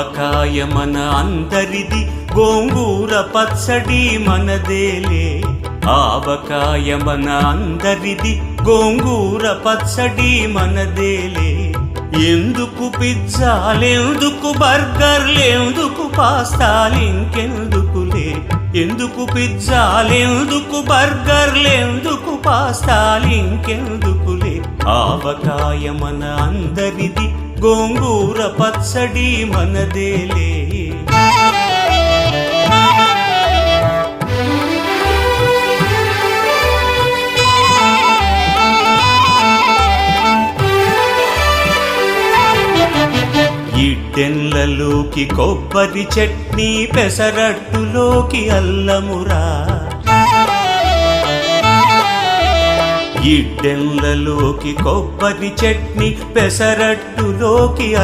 ఆవకాయ మన అందరిది, గోంగూర పచ్చడి మనదేలే. ఆవకాయ మన అందరిది, గోంగూర పచ్చడి మనదేలే. ఎందుకు పిజ్జాలెందుకు బర్గర్లెందుకు పాస్తాలింకెందుకులే. ఎందుకు పిజ్జాలెందుకు బర్గర్లెందుకు పాస్తాలింకెందుకులే. ఆవకాయ మన అందరిది, గోంగూర పచ్చడి మనదేలే. ఇడ్డెన్లలోకి కొబ్బరి చట్నీ, పెసరట్టులోకి అల్లమురా. ఇడ్డెన్లలోకి కొబ్బరి చట్నీ, పెసరట్టులోకి